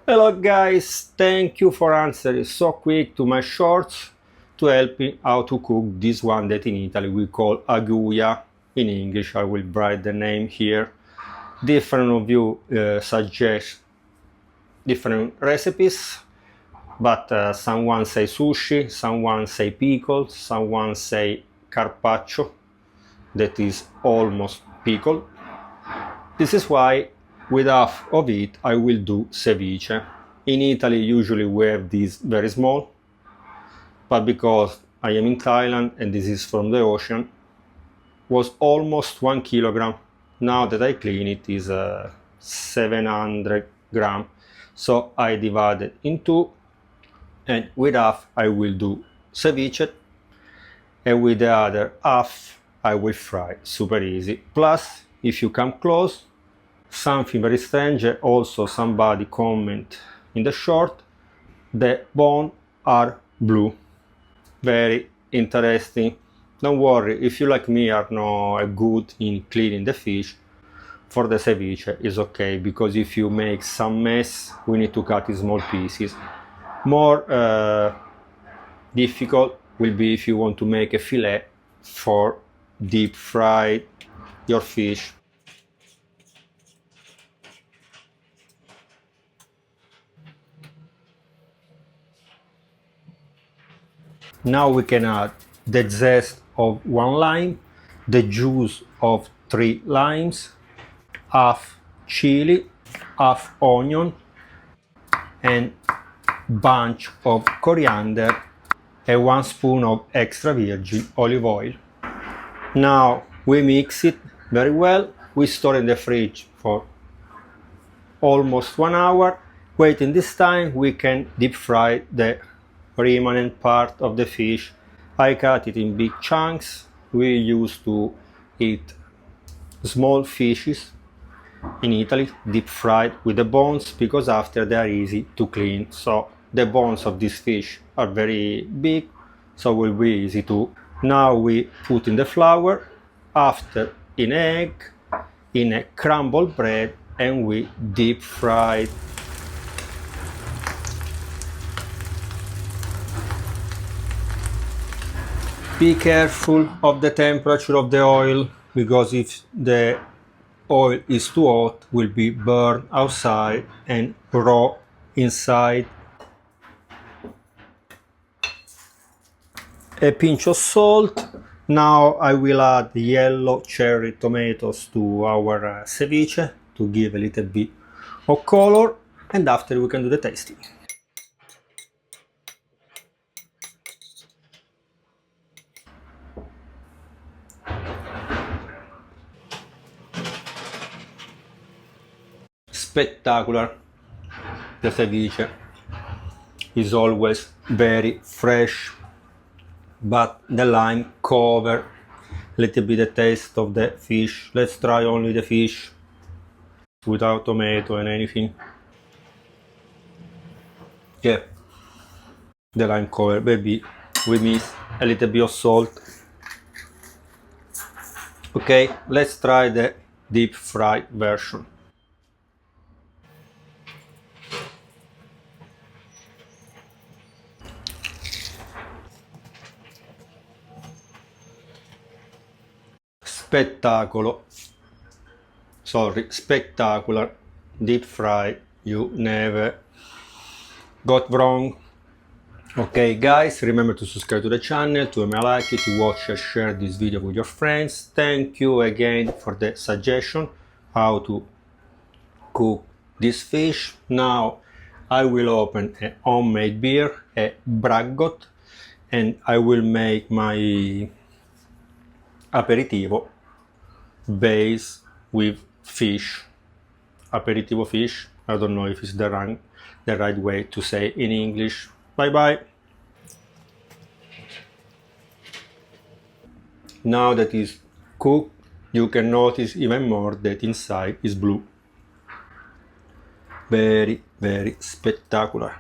Hello guys, thank you for answering so quick to my shorts to help me how to cook this one that in Italy we call aguja. In English I will write the name here. Different of you suggest different recipes, but someone say sushi, someone say pickled, someone say carpaccio, that is almost pickled. This is why with half of it I will do ceviche. In Italy usually we have this very small, but because I am in Thailand and this is from the ocean, was almost 1 kilogram. Now that I clean it is 700 gram. So I divided in two, and with half I will do ceviche, and with the other half I will fry. Super easy. Plus, if you come close, something very strange, also somebody comment in the short, the bones are blue. Very interesting. Don't worry, if you like me are not good in cleaning the fish, for the ceviche is okay, because if you make some mess we need to cut in small pieces. More difficult will be if you want to make a fillet for deep fry your fish. Now we can add the zest of 1 lime, the juice of 3 limes, half chili, half onion, and bunch of coriander, and 1 spoon of extra virgin olive oil. Now we mix it very well. We store in the fridge for almost 1 hour. Waiting this time we can deep fry the remaining part of the fish. I cut it in big chunks. We used to eat small fishes in Italy, deep fried with the bones, because after they are easy to clean. So the bones of this fish are very big, so will be easy to. Now we put in the flour, after in egg, in a crumbled bread, and we deep fry it. Be careful of the temperature of the oil, because if the oil is too hot, will be burned outside and raw inside. A pinch of salt. Now I will add yellow cherry tomatoes to our ceviche to give a little bit of color, and after we can do the tasting. Spectacular. The ceviche is always very fresh, but the lime cover a little bit the taste of the fish. Let's try only the fish without tomato and anything. Yeah, the lime cover, maybe we miss a little bit of salt. Okay, let's try the deep fried version. Spectacular deep fry, you never got wrong. Okay guys, remember to subscribe to the channel, to like it, to watch and share this video with your friends. Thank you again for the suggestion how to cook this fish. Now I will open a homemade beer, a braggot, and I will make my aperitivo base with fish. Aperitivo fish, I don't know if it's the right way to say in English. Bye bye. Now that it's cooked, you can notice even more that inside is blue. Very, very spectacular.